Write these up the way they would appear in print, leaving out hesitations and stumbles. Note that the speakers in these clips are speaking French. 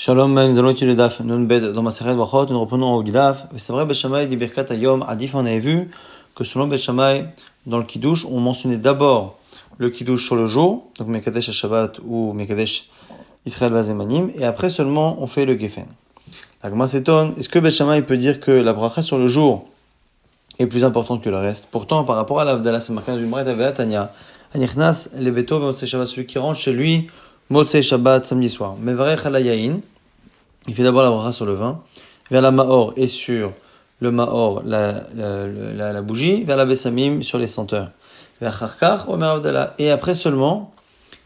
Shalom, nous allons étudier le daf Nun Bet dans Maseret Brachot, nous reprenons au Gdaf. C'est vrai, Bet Shammai dit Birkat Hayom Adif, on avait vu que selon Bet Shammai, dans le Kiddush, on mentionnait d'abord le Kiddush sur le jour, donc Mekadesh Shabbat ou Mekadesh Israël Vazemanim, et après seulement on fait le Geffen. La Gemara s'étonne, est-ce que Bet Shammai peut dire que la bracha sur le jour est plus importante que le reste? Pourtant, par rapport à l'Avdallah, c'est marqué dans une bracha d'Avdallah Tanya, Anichnas Lebeto Motzei Shabbat, celui qui rentre chez lui Motzei Shabbat samedi soir. Mevarech ala yain. Il fait d'abord la bracha sur le vin, vers la maor et sur le maor la bougie, vers la bessamim sur les senteurs, vers charkar omer Avdallah, et après seulement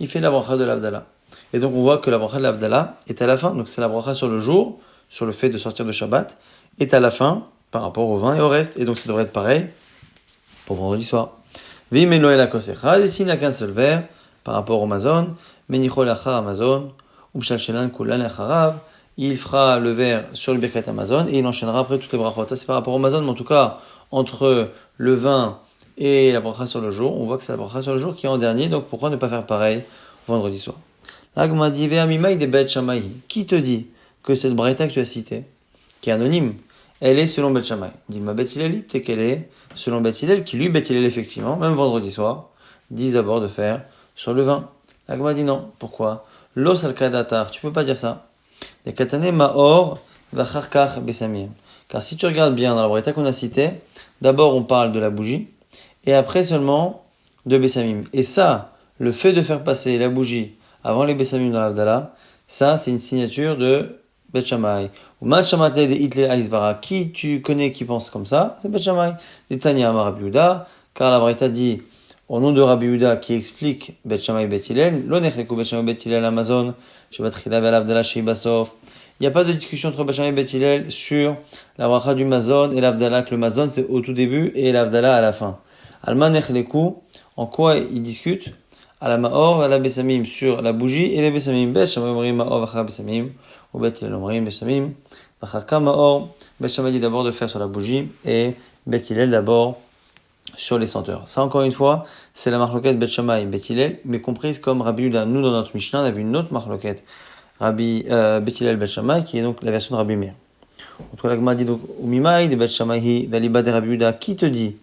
il fait la bracha de l'Avdallah. Et donc on voit que la bracha de l'Avdallah est à la fin, donc c'est la bracha sur le jour, sur le fait de sortir de Shabbat, est à la fin par rapport au vin et au reste, et donc ça devrait être pareil pour vendredi soir. Vimeno el akosecha, et s'il n'a qu'un seul verre par rapport au mazon, menichol achar amazon, umshalshelan kulan acharav, il fera le verre sur le Birkat Amazon et il enchaînera après toutes les brachot. Ça c'est par rapport au Amazon, mais en tout cas, entre le vin et la bracha sur le jour, on voit que c'est la bracha sur le jour qui est en dernier, donc pourquoi ne pas faire pareil vendredi soir? L'Agma dit Ve'amimai de Bet Shammai. Qui te dit que cette braïta que tu as citée, qui est anonyme, elle est selon Bet Shammai? Dis-moi Bet Hillel, peut-être qu'elle est selon Bet Hillel, qui lui, Bet Hillel, effectivement, même vendredi soir, dit d'abord de faire sur le vin. L'Agma dit non. Pourquoi? Los al-Kadatar, tu peux pas dire ça. Car si tu regardes bien dans la braïta qu'on a citée, d'abord on parle de la bougie et après seulement de Bessamim. Et ça, le fait de faire passer la bougie avant les Bessamim dans l'Avdallah, ça c'est une signature de Bet Shammai. Qui tu connais qui pense comme ça? C'est Bet Shammai. Des Tanya Amar Rabbi Yehuda, car la braïta dit au nom de Rabbi Yehuda qui explique Bet Shammai Bet Hillel, lo nechleku Bet Shammai Bet Hillel Amazon. Il n'y a pas de discussion entre Bet Shammai et Bet Hillel sur la bracha du mazon et l'avdallah, que le mazon c'est au tout début et l'avdallah à la fin. Alman echleku, en quoi ils discutent? À la maor, à la bessamim, sur la bougie et les bessamim. Bet Shammai omrim maor v'achar bessamim, ou Bet Hillel omrim bessamim v'achar ka maor. Bet Shammai dit d'abord de faire sur la bougie et Bet Hillel d'abord sur les senteurs. Ça, encore une fois, c'est la marloquette Bet Shammai et Bet Hillel, mais comprise comme Rabbi Yehuda. Nous, dans notre Mishnah, on a vu une autre marloquette, Bet Hillel Bet Shammai, qui est donc la version de Rabbi Meir. En tout cas, la Gemara dit donc, Umimai de Bet Shammai hi valiba de Rabbi Yehuda. Qui te dit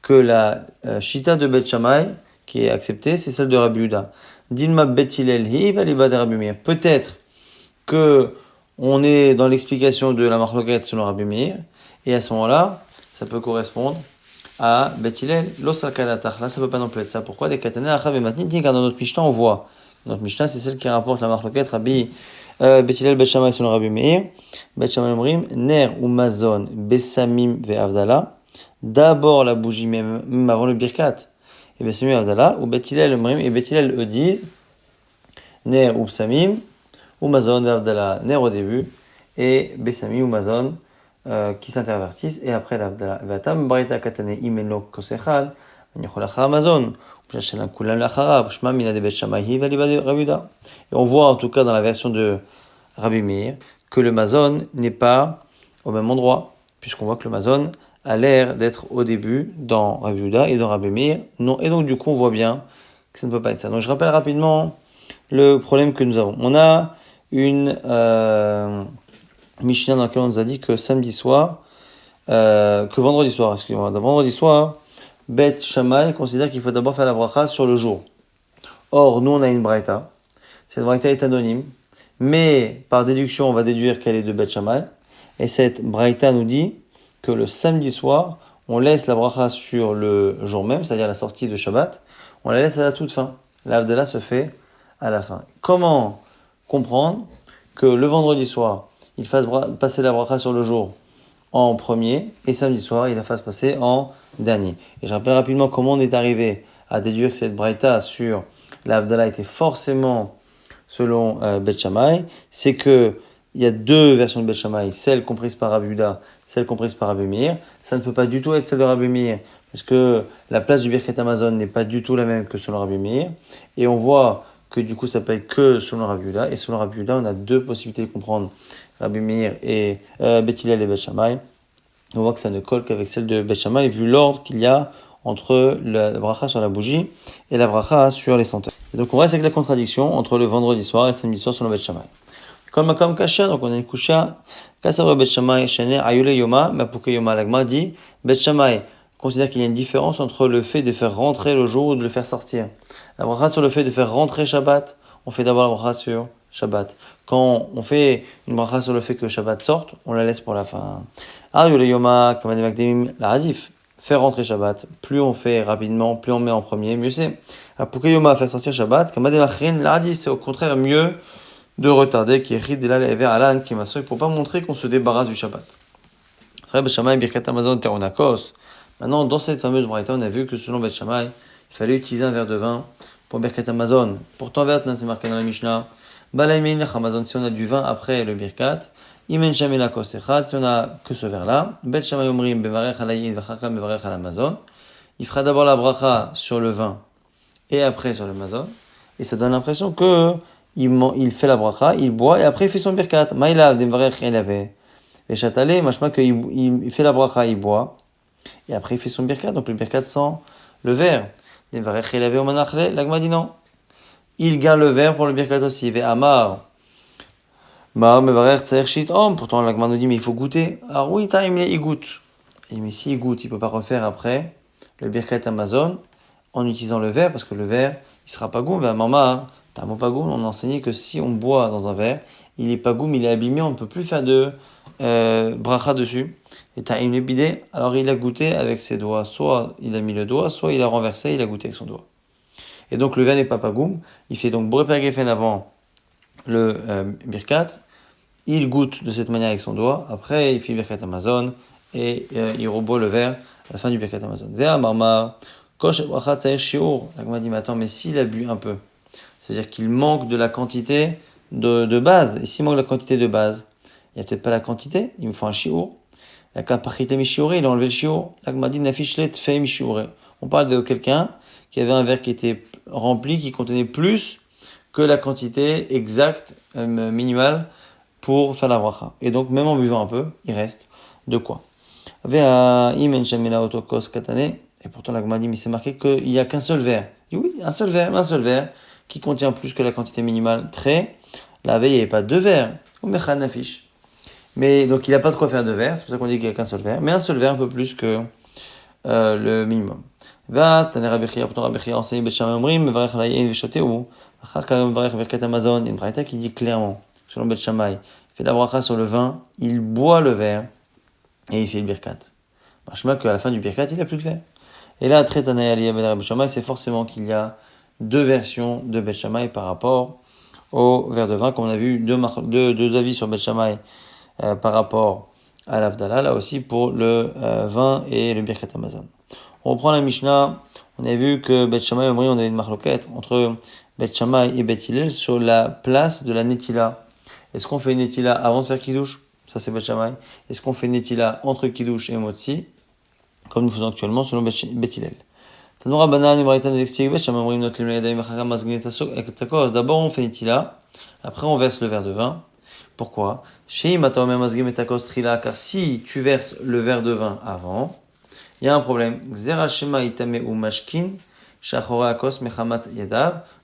que la shita de Bet Shammai, qui est acceptée, c'est celle de Rabbi Yehuda? Dilma Bet Hillel hi valiba de Rabbi Meir. Peut-être que on est dans l'explication de la marloquette selon Rabbi Meir, et à ce moment-là, ça peut correspondre à Bet Hillel, los al-Kadatar. Là, ça peut pas non plus être ça. Pourquoi? Des Kataneh, Achav et Matnin, car dans notre Mishnah, on voit. Notre Mishnah, c'est celle qui rapporte la marloquette Rabbi Bet Hillel Bet Shammai selon Rabbi Meir. Bet Shammai omrim, ner ou mazon, bessamim ve avdallah. D'abord la bougie, même avant le birkat. Et bessamim avdallah, ou Bet Hillel omrim, et Bet Hillel eux disent, ner ou bessamim, ou mazon ve avdallah. Ner au début, et bessamim ou mazon, qui s'intervertissent, et après l'Avdallah. Vatam braïta katane imeno kosechad, anicholacha amazon, pshashelan kulam lacharav, shma mina de Bet Shammai hi valiba de Rabbi Yehuda. Et on voit en tout cas dans la version de Rabbi Meir que le mazon n'est pas au même endroit, puisqu'on voit que le mazon a l'air d'être au début dans Rabbi Yehuda et dans Rabbi Meir. Non, et donc du coup on voit bien que ça ne peut pas être ça. Donc je rappelle rapidement le problème que nous avons. On a une Mishnah dans laquelle on nous a dit que samedi soir, que vendredi soir, excusez-moi, vendredi soir, Bet Shammai considère qu'il faut d'abord faire la bracha sur le jour. Or, nous on a une braïta. Cette braïta est anonyme, mais par déduction, on va déduire qu'elle est de Bet Shammai. Et cette braïta nous dit que le samedi soir, on laisse la bracha sur le jour même, c'est-à-dire la sortie de Shabbat, on la laisse à la toute fin. L'Avdallah se fait à la fin. Comment comprendre que le vendredi soir, il fasse passer la bracha sur le jour en premier, et samedi soir, il la fasse passer en dernier. Et je rappelle rapidement comment on est arrivé à déduire que cette braïta sur l'Avdallah était forcément selon Bet Shammai. C'est que il y a deux versions de Bet Shammai, celle comprise par Rabbi Yehuda, celle comprise par Rabbi Meir. Ça ne peut pas du tout être celle de Rabbi Meir, parce que la place du Birkat Amazon n'est pas du tout la même que selon Rabbi Meir. Et on voit que du coup ça peut être que selon Rabbi Yehuda, et selon Rabbi Yehuda, on a deux possibilités de comprendre Rabbi Meir et Bet Hillel et Bet Shammai. On voit que ça ne colle qu'avec celle de Bet Shammai, vu l'ordre qu'il y a entre la bracha sur la bougie et la bracha sur les senteurs. Et donc on reste avec la contradiction entre le vendredi soir et le samedi soir selon Bet Shammai. Comme Makam Kasha, donc on a une Kusha. Kasavra Bet Shammai, Shene, Ayule Yoma, Mapuke Yoma, l'Agma dit, Bet Shammai considère qu'il y a une différence entre le fait de faire rentrer le jour ou de le faire sortir. La bracha sur le fait de faire rentrer Shabbat, on fait d'abord la bracha sur Shabbat. Quand on fait une bracha sur le fait que Shabbat sorte, on la laisse pour la fin. Ayule Yoma, Kamade Makdimim, la Hadif. Faire rentrer Shabbat, plus on fait rapidement, plus on met en premier, mieux c'est. Apuke Yoma, faire sortir Shabbat, Kamade Makrin, la Hadif, c'est au contraire mieux de retarder, qui est ridela lever alan qui m'assoit pour pas montrer qu'on se débarrasse du Shabbat. C'est vrai, Bet Shammai Birkat Hamazon Teronakos. Maintenant, dans cette fameuse braïta, on a vu que selon Bet Shammai, il fallait utiliser un verre de vin pour Birkat Hamazon. Pourtant, vert, c'est marqué dans la Mishnah. Balaimin Hamazon, si on a du vin après le Birkat, Imen Shamela Kosechad, si on a que ce verre-là, Bet Shammai Omrim Bevarech Alayin Vachakam Bevarech Alamazon, il fera d'abord la bracha sur le vin et après sur le mazon, et ça donne l'impression que il fait la bracha, il boit et après il fait son birkat. Maïlav, Demvarech, il avait. Et Chatale, machma qu'il fait la bracha, il boit et après il fait son birkat. Donc le birkat sans le verre. Demvarech, il avait au manachle, l'agma dit non. Il garde le verre pour le birkat aussi. Il Amar. Mar, Mevarech, Tsaer, Shit, Om. Pourtant l'agma nous dit mais il faut goûter. Alors oui, il goûte. Mais s'il goûte, il peut pas refaire après le birkat Amazon en utilisant le verre parce que le verre il sera pas goût. Mais à maman. Tamo pagoum, on a enseigné que si on boit dans un verre, il est pagoum, il est abîmé, on ne peut plus faire de bracha dessus. Et t'as une bidé, alors il a goûté avec ses doigts, soit il a mis le doigt, soit il a renversé, il a goûté avec son doigt. Et donc le verre n'est pas pagoum, il fait donc Boré avant le birkat, il goûte de cette manière avec son doigt, après il fait birkat Amazon et il reboit le verre à la fin du birkat Amazon. Verre marmar, kosh bracha tsaïr shiur. La Gemara dit mais attends, mais s'il a bu un peu, c'est-à-dire qu'il manque de la quantité de base. Et s'il manque de la quantité de base, il n'y a peut-être pas la quantité, il me faut un shiur. La kapachite mishiure, il a enlevé le shiur. L'agmadi nafishlet fait mishiure. On parle de quelqu'un qui avait un verre qui était rempli, qui contenait plus que la quantité exacte, minimale, pour faire la bracha. Et donc, même en buvant un peu, il reste de quoi. Et pourtant, l'agmadi, mais c'est marqué qu'il n'y a qu'un seul verre. Et oui, un seul verre qui contient plus que la quantité minimale, très. La veille, il n'y avait pas deux verres. Ou mechan affiche. Mais donc, il n'a pas de quoi faire deux verres. C'est pour ça qu'on dit qu'il n'y a qu'un seul verre. Mais un seul verre, un peu plus que le minimum. Va, Taner Rabechia, pourtant Rabechia enseigne Bet Shammai Omrim, Mevarech Alayin Veshoté ou Achar Mevarech Birkat Amazon. Il y a une braïta qui dit clairement, selon Bet Shammai, il fait la bracha sur le vin, il boit le verre et il fait le birkat. Machma qu'à la fin du birkat, il n'a plus de verre. Et là, très Taner Aliyah Ben Bet Shammai, c'est forcément qu'il y a deux versions de Bet Shammai par rapport au verre de vin, comme on a vu deux avis sur Bet Shammai par rapport à l'Abdallah, là aussi pour le vin et le Birkat Amazon. On reprend la Mishnah, on a vu que Bet Shammai et Omri, on avait une marloquette entre Bet Shammai et Bet Hillel sur la place de la Netila. Est-ce qu'on fait une Netila avant de faire Kiddush? Ça c'est Bet Shammai. Est-ce qu'on fait une Netila entre Kiddush et Motzi, comme nous faisons actuellement selon Bet Hillel? Tanoura Banan, Ibrahim nous explique, d'abord on fait Netila, après on verse le verre de vin. Pourquoi? Car si tu verses le verre de vin avant, il y a un problème.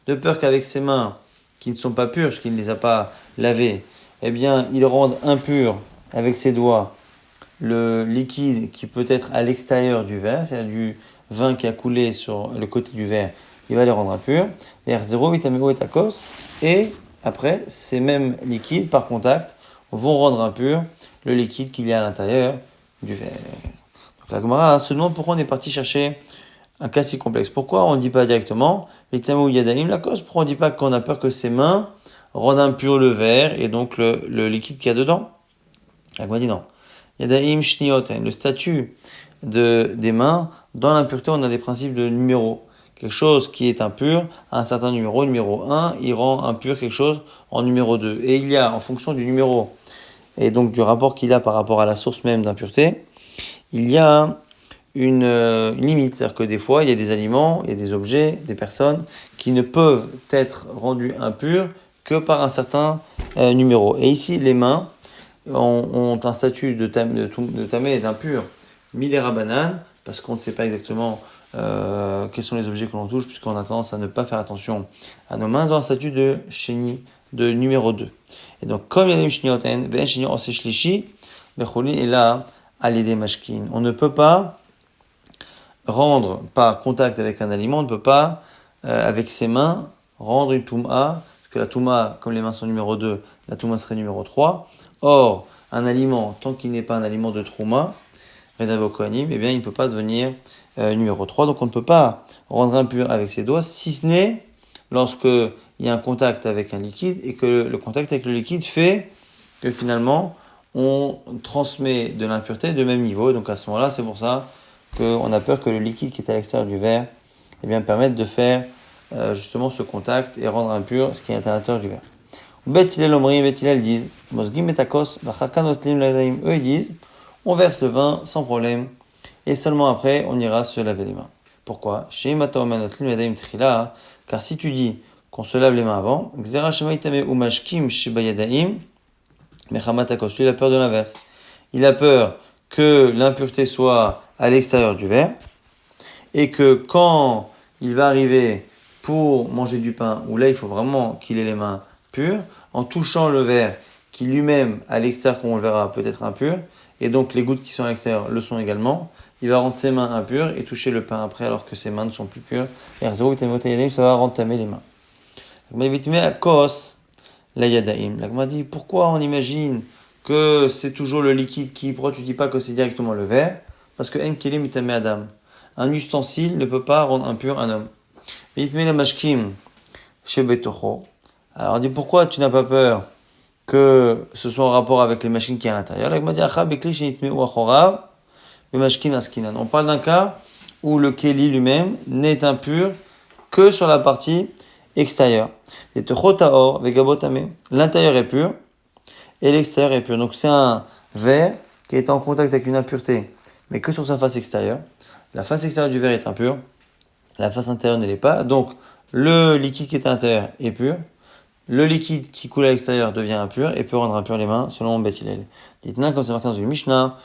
De peur qu'avec ses mains qui ne sont pas pures, parce qu'il ne les a pas lavées, eh bien, il rende impur avec ses doigts le liquide qui peut être à l'extérieur du verre, c'est-à-dire du vin qui a coulé sur le côté du verre, il va les rendre impurs. Et après, ces mêmes liquides, par contact, vont rendre impur le liquide qu'il y a à l'intérieur du verre. Donc la Gemara se demande pourquoi on est parti chercher un cas si complexe. Pourquoi on ne dit pas directement la cause? Pourquoi on ne dit pas qu'on a peur que ses mains rendent impur le verre et donc le liquide qu'il y a dedans? La Gemara dit non. Yadaim shniot, le statut des mains, dans l'impureté, on a des principes de numéros. Quelque chose qui est impur a un certain numéro 1, il rend impur quelque chose en numéro 2. Et il y a, en fonction du numéro, et donc du rapport qu'il a par rapport à la source même d'impureté, il y a une limite. C'est-à-dire que des fois, il y a des aliments, il y a des objets, des personnes qui ne peuvent être rendus impurs que par un certain numéro. Et ici, les mains ont un statut de tamé et d'impur, midera banane, parce qu'on ne sait pas exactement quels sont les objets que l'on touche, puisqu'on a tendance à ne pas faire attention à nos mains, dans un statut de chéni de numéro 2. Et donc, comme Yadim Shnioten, Ben Shnio Ose Shlishi, Becholi est là, à l'idée mashkin. On ne peut pas rendre par contact avec un aliment, on ne peut pas, avec ses mains, rendre une touma, parce que la touma, comme les mains sont numéro 2, la touma serait numéro 3. Or, un aliment, tant qu'il n'est pas un aliment de trouma, réservé au kohanim, eh bien, il ne peut pas devenir numéro 3. Donc, on ne peut pas rendre impur avec ses doigts, si ce n'est lorsque il y a un contact avec un liquide et que le contact avec le liquide fait que finalement, on transmet de l'impureté de même niveau. Donc, à ce moment-là, c'est pour ça qu'on a peur que le liquide qui est à l'extérieur du verre eh bien, permette de faire justement ce contact et rendre impur ce qui est à l'intérieur du verre. Bet Hillel Omri, Bet Hillel disent, Mosgim Metakos, Vachakanotlim Ladaim, eux ils disent, on verse le vin sans problème et seulement après on ira se laver les mains. Pourquoi? Car si tu dis qu'on se lave les mains avant, Xera Shemaitame Umashkim Shebayadaim, Mechamatakos, lui il a peur de l'inverse. Il a peur que l'impureté soit à l'extérieur du verre et que quand il va arriver pour manger du pain, où là il faut vraiment qu'il ait les mains pures, en touchant le verre qui lui-même à l'extérieur, comme on le verra, peut être impur, et donc les gouttes qui sont à l'extérieur le sont également, il va rendre ses mains impures et toucher le pain après alors que ses mains ne sont plus pures. Et ça va rentamer les mains. L'agma dit pourquoi on imagine que c'est toujours le liquide qui, pourquoi tu dis pas que c'est directement le verre? Parce que Adam. Un ustensile ne peut pas rendre impur un homme. Alors on dit pourquoi tu n'as pas peur que ce soit en rapport avec les machines qui sont à l'intérieur? On parle d'un cas où le keli lui-même n'est impur que sur la partie extérieure. L'intérieur est pur et l'extérieur est pur. Donc c'est un verre qui est en contact avec une impureté, mais que sur sa face extérieure. La face extérieure du verre est impure, la face intérieure ne l'est pas. Donc le liquide qui est à l'intérieur est pur. Le liquide qui coule à l'extérieur devient impur et peut rendre impur les mains selon Bet Hillel. Dites-nous comme c'est marqué dans une Mishnah,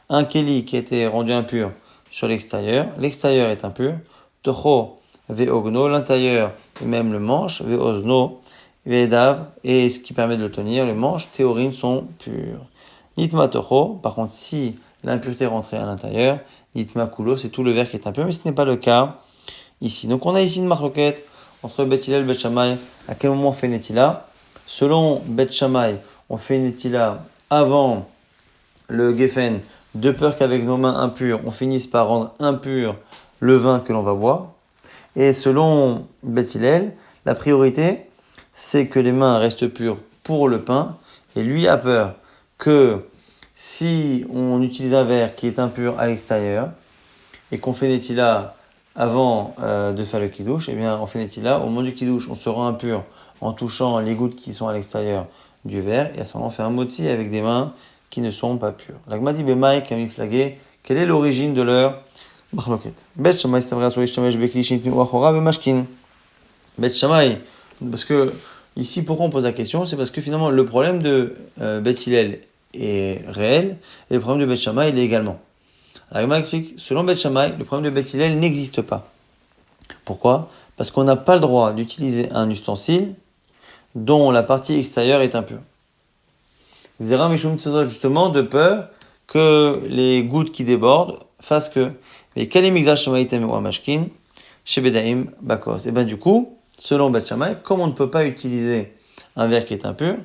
un keli qui a été rendu impur sur l'extérieur est impur. Tocho ve'ogno, l'intérieur et même le manche, ve'ozno, ve'edav, et ce qui permet de le tenir, les manches, théorines sont pures. Nitma tocho, par contre, si l'impureté est rentrée à l'intérieur, nitma kulo, c'est tout le verre qui est impur, mais ce n'est pas le cas ici. Donc on a ici une marloquette entre Bet Hillel et Bet Shammai. À quel moment on fait Netila? Selon Bet Shammai, on fait Netila avant le Geffen, de peur qu'avec nos mains impures, on finisse par rendre impur le vin que l'on va boire. Et selon Bet Hillel, la priorité, c'est que les mains restent pures pour le pain. Et lui a peur que si on utilise un verre qui est impur à l'extérieur et qu'on fait Netila avant de faire le kidouche, eh bien, on fait Netila. Au moment du kidouche, on se rend impur en touchant les gouttes qui sont à l'extérieur du verre. Et à ce moment, on fait un motzi avec des mains qui ne sont pas pures. L'agma dit Bemaï, Kami Flagé, quelle est l'origine de leur marloquette? Bet Shammai Savra sur Ishtamesh Bekli Shintnu Achora Bemashkin. Bet Shammai, parce que ici, pourquoi on pose la question? C'est parce que finalement, le problème de Bet Hillel est réel et le problème de Bet Shammai, il est également. Alors, il explique, selon Bet Shammai, le problème de Bet Hillel n'existe pas. Pourquoi? Parce qu'on n'a pas le droit d'utiliser un ustensile dont la partie extérieure est impure. Zera Mishum Tzedra, justement, de peur que les gouttes qui débordent fassent que. Et Kalim Igzash Shamaitem ou Amashkin, Shebedaim Bakos. Et bien, du coup, selon Bet Shammai, comme on ne peut pas utiliser un verre qui est impur,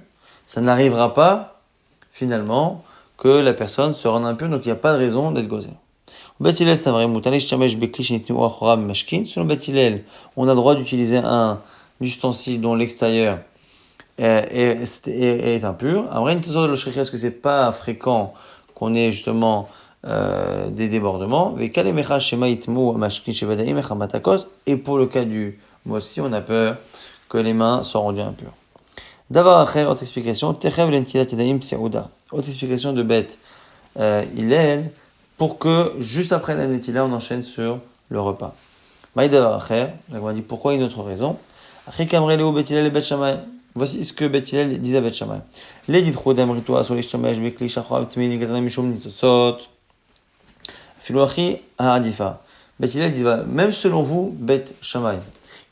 ça n'arrivera pas, finalement, que la personne se rende impure, donc il n'y a pas de raison d'être gozé. Bet Hillel, c'est vrai, Moutanish Shamesh Bekli Shinitnu Achora Mashkin. Selon Bet Hillel, on a le droit d'utiliser un ustensile dont l'extérieur est impur. En vrai, est-ce que c'est pas fréquent qu'on ait justement des débordements? Et pour le cas du mossi, on a peur que les mains soient rendues impures. D'avoir après, autre explication, autre explication de bête, Hillel, pour que juste après la netila, on enchaîne sur le repas. Maïdavar acher, on dit pourquoi une autre raison. Après Kamreleo Bet Hillel et Bet Shammai. Voici ce que Bet Hillel disait à Bet Shammai. Les ditro d'amrito asol ishtamesh bekli shachar tmini gazana mishum nitzotzot. Filoachi ha'adifa. Bet Hillel dit même selon vous, Bet Shammai,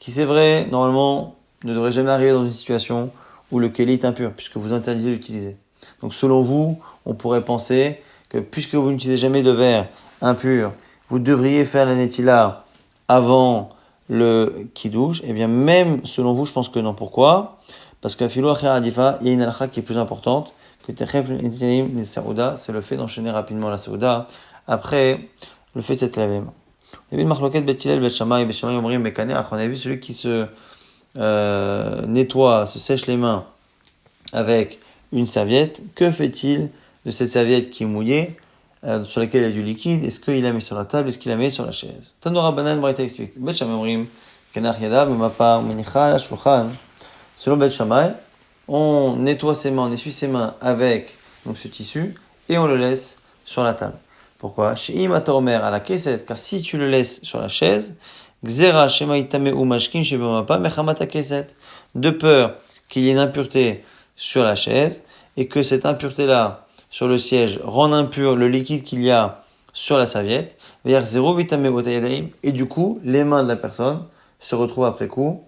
qui c'est vrai, normalement, ne devrait jamais arriver dans une situation où le keli est impur, puisque vous interdisez d'utiliser. Donc selon vous, on pourrait penser que puisque vous n'utilisez jamais de verre impur, vous devriez faire la netila avant le kiddush. Et bien même selon vous, je pense que non. Pourquoi? Parce qu'à filo acher adifa, il y a une halakha qui est plus importante que techef netilim les saouda, c'est le fait d'enchaîner rapidement la saouda après le fait de s'être lavé. Il y avait une marloquette Bet Hillel, Bet Shammai, Omrim, Mekaneach. On a vu celui qui se nettoie, se sèche les mains avec une serviette. Que fait-il de cette serviette qui est mouillée, sur laquelle il y a du liquide? Est-ce qu'il la met sur la table? Est-ce qu'il la met sur la chaise? Tanora Banan Braïta explique. Bet Shammai Omrim, Kenach Yadav, Mapa, Menicha, Shulchan. Selon Bet Shammai, on nettoie ses mains, on essuie ses mains avec donc, ce tissu et on le laisse sur la table. Pourquoi? She'im Omer à la keset, car si tu le laisses sur la chaise, Gzera Shema Itame ou Mashkin Shebamapa Mechamata Keset, de peur qu'il y ait une impureté sur la chaise et que cette impureté-là sur le siège rende impur le liquide qu'il y a sur la serviette, et du coup, les mains de la personne se retrouvent après coup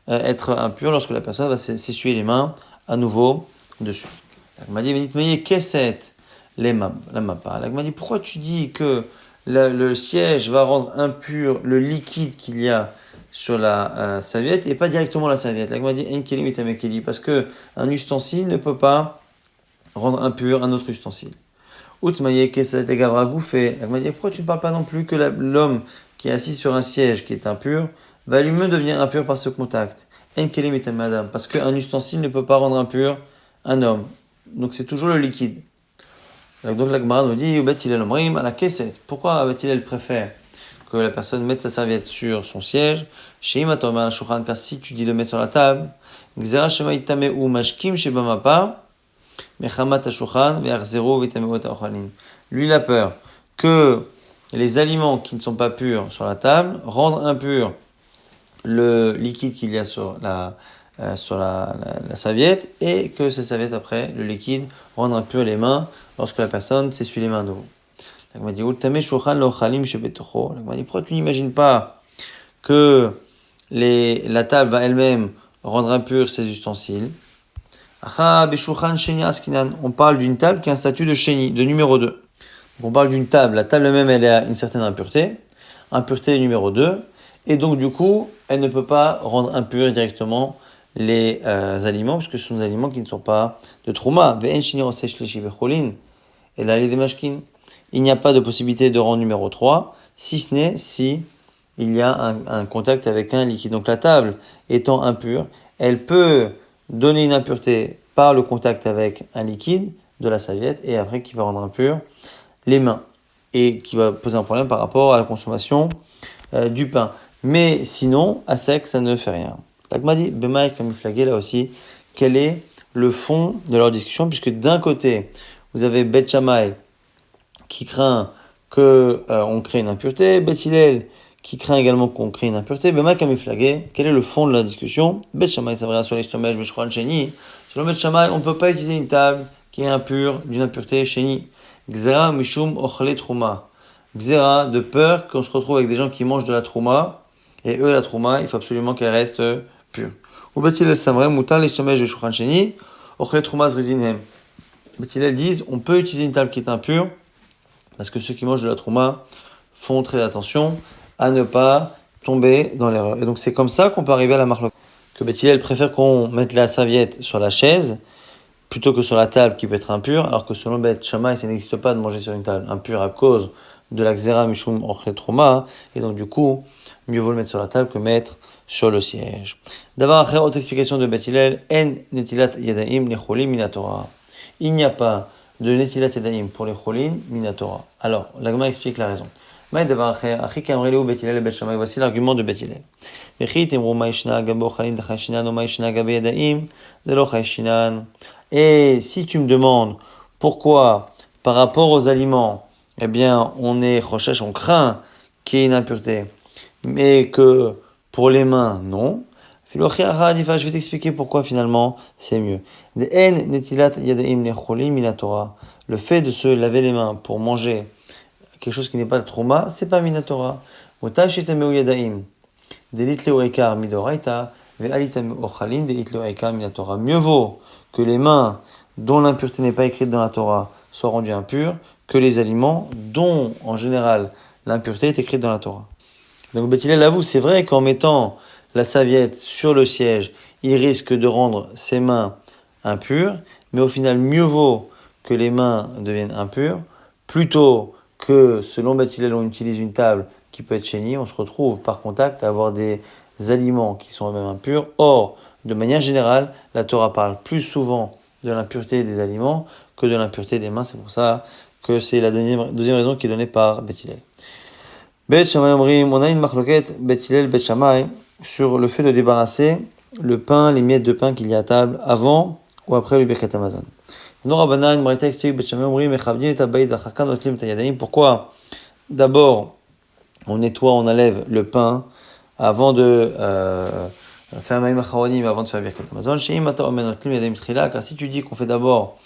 être impures lorsque la personne va s'essuyer les mains à nouveau dessus. La dit, Keset la mappa. La dit, pourquoi tu dis que le siège va rendre impur le liquide qu'il y a sur la serviette et pas directement la serviette? La dit, enkeli mitamekeli, parce que un ustensile ne peut pas rendre impur un autre ustensile. Outmaye keset les gavra gouffé. La dit, pourquoi tu ne parles pas non plus que l'homme qui est assis sur un siège qui est impur va lui-même devenir impur par ce contact? Enkeli mitamadam, parce qu'un ustensile ne peut pas rendre impur un homme. Donc c'est toujours le liquide. Donc la Gemara nous dit, Bet Hillel Omrim, à la Kesset. Pourquoi Bet Hillel préfère que la personne mette sa serviette sur son siège? Sheima Tomer Shulchan, car si tu dis de mettre sur la table, Gzera Shema Itame ou Mashkim Shebamapa, Mechamat Shulchan, Ve'achzero Vitameot Ochalin. Lui, il a peur que les aliments qui ne sont pas purs sur la table rendent impur le liquide qu'il y a sur la serviette et que ces serviettes après, le liquide, rende impur les mains lorsque la personne s'essuie les mains à nouveau. La Gemara dit, pourquoi tu n'imagines pas que la table va elle-même rendre impur ses ustensiles? On parle d'une table qui a un statut de sheni, de numéro 2. Donc on parle d'une table, la table même elle a une certaine impureté numéro 2, et donc du coup, elle ne peut pas rendre impur directement les aliments, puisque ce sont des aliments qui ne sont pas de trouma. Et là, les démashkin. Il n'y a pas de possibilité de rang numéro 3, si ce n'est si il y a un contact avec un liquide. Donc la table étant impure, elle peut donner une impureté par le contact avec un liquide de la serviette et après qui va rendre impur les mains et qui va poser un problème par rapport à la consommation du pain. Mais sinon, à sec, ça ne fait rien. L'Agma dit, Bemaï Kamiflagé, là aussi, quel est le fond de leur discussion, puisque d'un côté, vous avez Bet Shammai qui craint qu'on crée une impureté, Bet Hillel qui craint également qu'on crée une impureté. Bemaï Kamiflagé, quel est le fond de la discussion? Bet Shammai, ça va sur les Shtamesh, Beshran, Sheni. Selon Bet Shammai, on ne peut pas utiliser une table qui est impure d'une impureté Sheni. Gzera Mishum Ochle Trouma. Gzera, de peur qu'on se retrouve avec des gens qui mangent de la trouma, et eux, la trouma, il faut absolument qu'elle reste pure. Ou Bet Hillel Samrem, Moutar, les Shtamesh, Beshran, Sheni, Ochle Trouma Zrizinhem. Bet Hillel disent, on peut utiliser une table qui est impure, parce que ceux qui mangent de la trouma font très attention à ne pas tomber dans l'erreur. Et donc c'est comme ça qu'on peut arriver à la marloquette. Que Bet Hillel préfère qu'on mette la serviette sur la chaise, plutôt que sur la table qui peut être impure, alors que selon Bet Shammai, ça n'existe pas de manger sur une table impure à cause de la Xera Mishum Orchle Trouma, et donc du coup, mieux vaut le mettre sur la table que mettre sur le siège. D'abord, après, autre explication de Bet Hillel, En Netilat Yadaim Necholim Minatora. Il n'y a pas de Netilat Yadaim pour les Cholin Minatora. Alors, la Gemara explique la raison. Voici l'argument de Bet Hillel. Et si tu me demandes pourquoi, par rapport aux aliments, eh bien, on est choshesh, on craint qu'il y ait une impureté, mais que pour les mains, non. Je vais t'expliquer pourquoi finalement c'est mieux. Le fait de se laver les mains pour manger quelque chose qui n'est pas le trauma, c'est pas minatora. Delitleo ekar midoraita, ve'alitam ochalin, delitleo ekar minatora. Mieux vaut que les mains dont l'impureté n'est pas écrite dans la Torah soient rendues impures que les aliments dont, en général, l'impureté est écrite dans la Torah. Donc Beth Hillel avoue, c'est vrai qu'en mettant la serviette sur le siège, il risque de rendre ses mains impures, mais au final, mieux vaut que les mains deviennent impures, plutôt que, selon Beth Hillel, on utilise une table qui peut être chénie, on se retrouve par contact à avoir des aliments qui sont eux-mêmes impurs. Or, de manière générale, la Torah parle plus souvent de l'impureté des aliments que de l'impureté des mains. C'est pour ça que c'est la deuxième raison qui est donnée par Beth Hillel. Beth Shammai Omrim, on a une marloquette, Beth Hillel, Beth Shammai, sur le fait de débarrasser le pain, les miettes de pain qu'il y a à table, avant ou après le Birkat Hamazon. Norabanan, Braïta explique, Beth Shammai Omrim, Mechabdin et Tabaïd, Achakan, Otlim, Tayadaim. Pourquoi d'abord on nettoie, on enlève le pain avant de faire un Maïm Acharonim, avant de faire le Birkat Hamazon. Sheim Ata Omen Otlim, Yadaim Trila, car si tu dis qu'on fait d'abord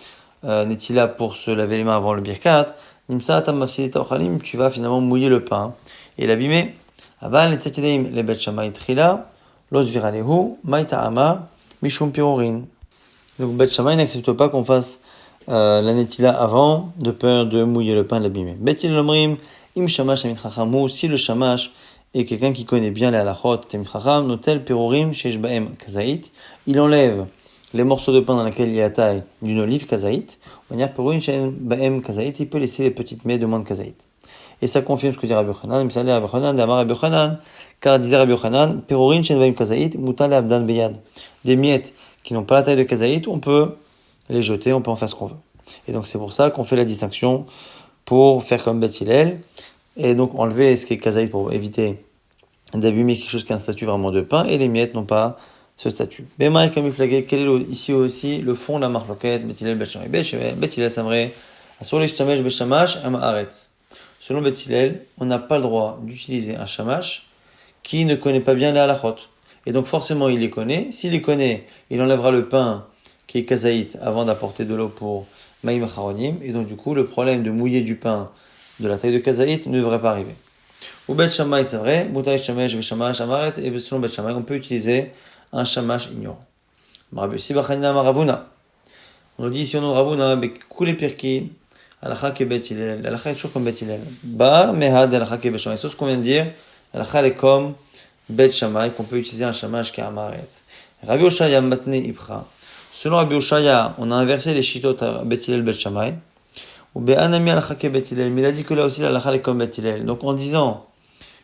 Netila pour se laver les mains avant le Birkat, Nimsa Tam Mafsilita Ochalim, tu vas finalement mouiller le pain et l'abîmer. Aval Netatidaim, le Bet Shammai Trila, Los Viralehu, Maïta'ama, Mishum Pirorin. Donc Bet Shammai n'accepte pas qu'on fasse la netila avant, de peur de mouiller le pain et l'abîmer. Bet Hillel Omrim, Im Shamash Tamid Chacham, si le Shamash est quelqu'un qui connaît bien les halachot, Tamid Chacham, Notel Pirorim, Sheish Baem Kazait, il enlève les morceaux de pain dans lesquels il y a la taille d'une olive Kazait, manière Pirorim, Sheish Baem Kazait, il peut laisser les petites miettes de moins de Kazait. Et ça confirme ce que dit Rabbi Yochanan, Misalé Rabbi Yochanan, Damar Rabbi Yochanan, car disait Rabbi Yochanan, Pirorim, Sheish Baem Kazait, Mutal Abdan Beyad. Des miettes qui n'ont pas la taille de Kazait, on peut les jeter, on peut en faire ce qu'on veut. Et donc c'est pour ça qu'on fait la distinction pour faire comme Beth Hillel, et donc enlever ce qui est Kazait pour éviter d'abîmer quelque chose qui a un statut vraiment de pain, et les miettes n'ont pas ce statut. Bémaï comme il flaguait, quel est ici aussi le fond de la marloquette, Beth Hillel, Beth Shammai, Beth Hillel Samré, Asur les Shtamesh Beshamash, Ama Aretz. Selon Beth Hillel, on n'a pas le droit d'utiliser un shamash qui ne connaît pas bien les halachot. Et donc forcément il les connaît. S'il les connaît, il enlèvera le pain qui est kazaït avant d'apporter de l'eau pour Maïm Acharonim. Et donc du coup, le problème de mouiller du pain de la taille de kazaït ne devrait pas arriver. Ou Bet Shammai, c'est vrai, Moutai Shamesh, Beshamash, Amaret, et selon Bet Shammai, on peut utiliser un shamash ignorant. Rabbi Sibachanina Maravuna. On nous dit ici au nom de Ravuna, Bekoule Pirkin, Alakha ke Bet Hillel, Alakha est toujours comme Bet Hillel. Ba Mehad, Alakha ke Bet Shammai. C'est ce qu'on vient de dire, Alakha est comme Bet Shammai, qu'on peut utiliser un shamash qui est Amaret. Rabbi Oshaya Matne Ibra. Selon Rabbi Oshaya, on a inversé les shitot à Bet Hillel, Bet Shammai. Ou Be'anami Alakha ke Bet Hillel, mais il a dit que là aussi l'Alakha est comme Bet Hillel. Donc en disant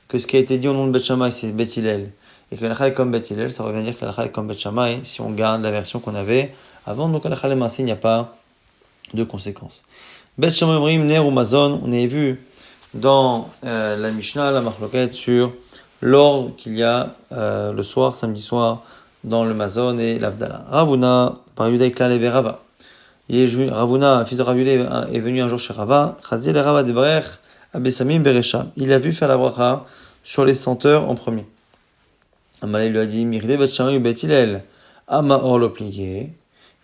que ce qui a été dit au nom de Bet Shammai c'est Bet Hillel, et que l'Alakha est comme Bet Hillel, ça revient à dire que l'Alakha est comme Bet Shammai si on garde la version qu'on avait avant. Donc l'Alakha est massé, il n'y a pas de conséquences. Bet Shammai Omrim, Ner ou Mazon, on a vu dans la Mishnah, la marloquette sur l'ordre qu'il y a le soir, samedi soir, dans le Mazon et l'Avdala. Ravuna, par Yuda Ikla Leve Rava. Ravuna, fils de Ravuna, est venu un jour chez Rava. Chazdi le Rava de Brech, Abesamim Berecha. Il a vu faire la bracha sur les senteurs en premier. Amalé lui a dit, Miride Bet Shammai Bet Hillel, Amaor lo plié.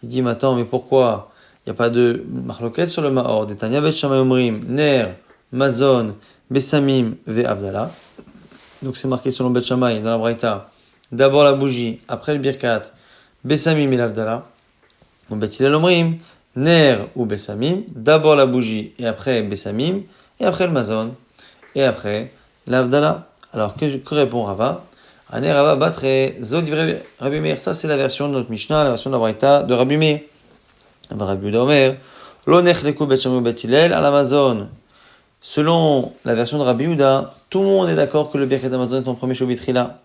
Il dit, mais attends, mais pourquoi il n'y a pas de marloquette sur le Maor? Detania Bet Shammai Omrim, Ner, Mazon, Besamim Ve Avdala. Donc c'est marqué selon Bet Shammai dans la Braïta. D'abord la bougie, après le birkat, Besamim et l'Avdala. Ou Bet Hillel Omrim, Ner ou Besamim, d'abord la bougie et après Besamim, et après le Mazon, et après l'Avdala. Alors que répond Rava? Ané Rava Batre, Zod Rabbi Meir, ça c'est la version de notre Mishnah, la version de la Braïta de Rabbi Meir. Rabbi Yehuda Omer, Lo nechleku Bet Shammai ou Bet Hillel, à l'Amazon. Selon la version de Rabbi Yehuda, tout le monde est d'accord que le Birkat Hamazon est en premier Shobitrila.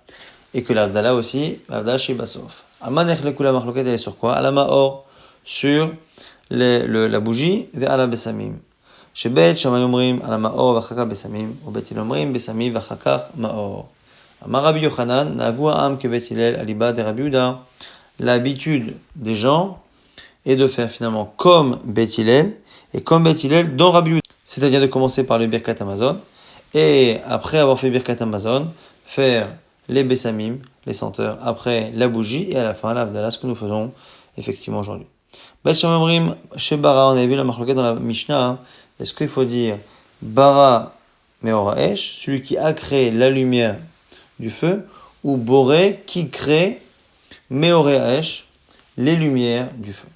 Et que l'Avdala aussi, l'Avdala chez Bassof. Amanech le kula marloket, elle est sur quoi? Ala Maor, sur la bougie, vers Ala Besamim. Chez Bet Shammai Omrim, Ala Maor, Vachaka Besamim, ou Bet Hillel Omrim, Besamim, Vachaka Maor. Amar Rabbi Yochanan, Nagua Am ke Bet Hillel, Aliba de Rabbi Yehuda. L'habitude des gens est de faire finalement comme Bet Hillel, et comme Bet Hillel dans Rabbi Yehuda. C'est-à-dire de commencer par le Birkat Hamazon, et après avoir fait Birkat Hamazon, faire les Bessamim, les senteurs, après la bougie, et à la fin, l'Avdala, ce que nous faisons effectivement aujourd'hui. Bet Shammai Omrim, chez Bara, on avait vu la marloquette dans la Mishnah, est-ce qu'il faut dire Bara Meora Esh, celui qui a créé la lumière du feu, ou boré qui crée meoré haesh, les lumières du feu.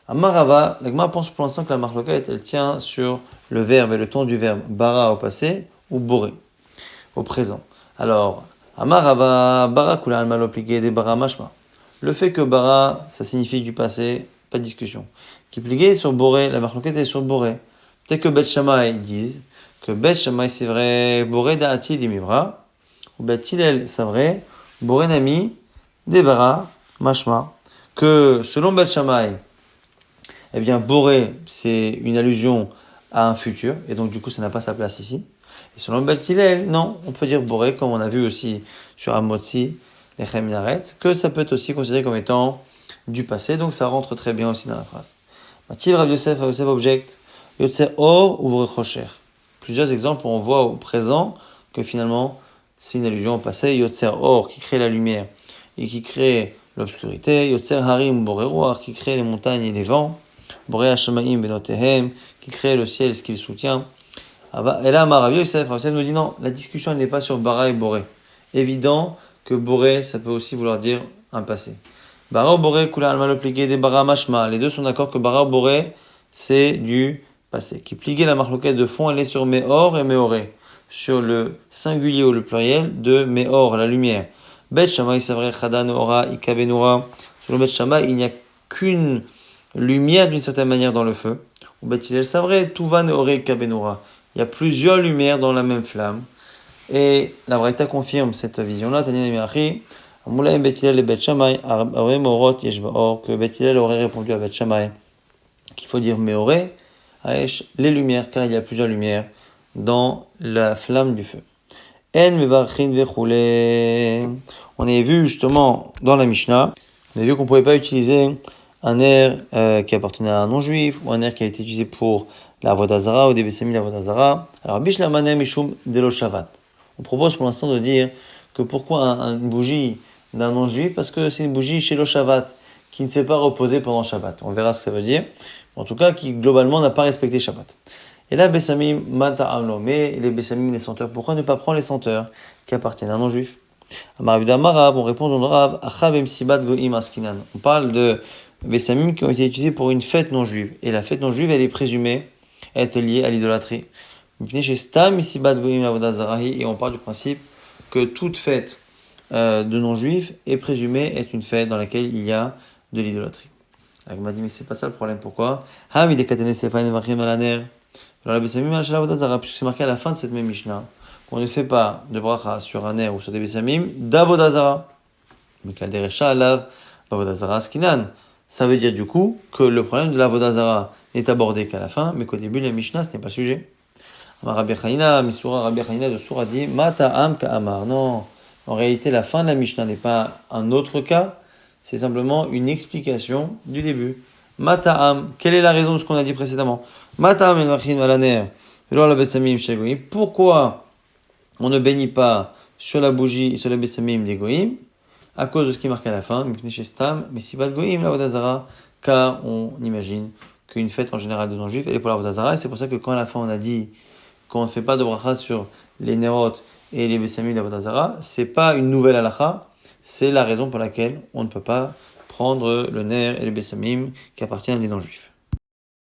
Amarava, la Gemara pense pour l'instant que la marloquette, elle tient sur le verbe et le temps du verbe bara au passé ou boré au présent. Alors, Amarava, bara kula alma lopliqué des bara mashma. Le fait que bara, ça signifie du passé, pas de discussion. Qui plié sur boré, la marloquette est sur boré. Peut-être que Bet Shammai disent que Bet Shammai c'est vrai, boré da'ati dimivra, ou Bet Hillel c'est vrai, boré nami des bara mashma. Que selon Bet Shammai, eh bien, boré, c'est une allusion à un futur, et donc du coup, ça n'a pas sa place ici. Et selon Bet Hillel, non, on peut dire boré, comme on a vu aussi sur Amotzi, les Minaret, que ça peut être aussi considéré comme étant du passé, donc ça rentre très bien aussi dans la phrase. Mativ Rav Yosef objecte, Yotse Or ouvre Chocher. Plusieurs exemples où on voit au présent que finalement, c'est une allusion au passé. Yotse Or qui crée la lumière et qui crée l'obscurité. Yotse Harim Boré Roar qui crée les montagnes et les vents. Boré Hashamaim Benotehem, qui crée le ciel, ce qu'il soutient. Et là, Rav Yosef nous dit non, la discussion n'est pas sur Bara et Boré. Évident que Boré, ça peut aussi vouloir dire un passé. Bara ou Boré, Kula Alma le plié des Bara Mashma. Les deux sont d'accord que Bara ou Boré, c'est du passé. Qui pliait la marloquette de fond, elle est sur Meor et Meoré. Sur le singulier ou le pluriel de Meor, la lumière. Bet Shammai, c'est vrai, Chada Noora, Ikabenura. Sur le Bet Shammai, il n'y a qu'une lumière d'une certaine manière dans le feu. Ou Bet Hillel, c'est vrai, Tuva Noore, Ikabenura. Il y a plusieurs lumières dans la même flamme. Et la Braïta confirme cette vision-là. Tanina Mirachi, Amoulaim Bet Hillel et Bet Shammai, Arve Morot Yeshbaor, que Bet Hillel aurait répondu à Bet Shammai qu'il faut dire Meoré, Aesh, les lumières, car il y a plusieurs lumières dans la flamme du feu. En Mevarchin Vechoulé. On avait vu justement dans la Mishnah, on a vu qu'on ne pouvait pas utiliser un air qui appartenait à un non-juif ou un air qui a été utilisé pour la Vodazara ou des Bessamim la Vodazara. Alors, Bishlamane Mishum Delo Shavat. On propose pour l'instant de dire que pourquoi une bougie d'un non-juif? Parce que c'est une bougie chez le Shabbat qui ne s'est pas reposée pendant Shabbat. On verra ce que ça veut dire. En tout cas, qui globalement n'a pas respecté Shabbat. Et là, Bessamim Mata Amlo, mais les Bessamim, les senteurs, pourquoi ne pas prendre les senteurs qui appartiennent à un non-juif? Amarav Marab, on répond au Rav, Achabem Sibat Goim Askinan. On parle de Bessamim qui ont été utilisés pour une fête non-juive. Et la fête non-juive, elle est présumée être liée à l'idolâtrie. Et on parle du principe que toute fête de non-juifs est présumée être une fête dans laquelle il y a de l'idolâtrie. Il m'a dit, mais c'est pas ça le problème, pourquoi? Alors puisque c'est marqué à la fin de cette même Mishnah qu'on ne fait pas de bracha sur un air ou sur des Bessamim d'Avodazara. Mais que la Derecha lave Avodazara Skinan. Ça veut dire du coup que le problème de l'Avodazara n'est abordé qu'à la fin, mais qu'au début de la Mishnah, ce n'est pas le sujet. Rabbi Chanina, Misura Rabbi Chanina de Soura dit Mata Am Ka'amar. Non, en réalité, la fin de la Mishnah n'est pas un autre cas, c'est simplement une explication du début. Mata'am, quelle est la raison de ce qu'on a dit précédemment? Mata'am el machin alaner, la besamim shegoim. Pourquoi on ne bénit pas sur la bougie et sur la besamim des goïm? À cause de ce qui est marqué à la fin, mais si pas de goïm, la vodazara, car on imagine qu'une fête en général de non-juifs, elle est pour la vodazara, et c'est pour ça que quand à la fin on a dit qu'on ne fait pas de bracha sur les nerot et les besamim de la vodazara, c'est pas une nouvelle halakha. C'est la raison pour laquelle on ne peut pas prendre le ner et le bessamim qui appartiennent à des non-juifs.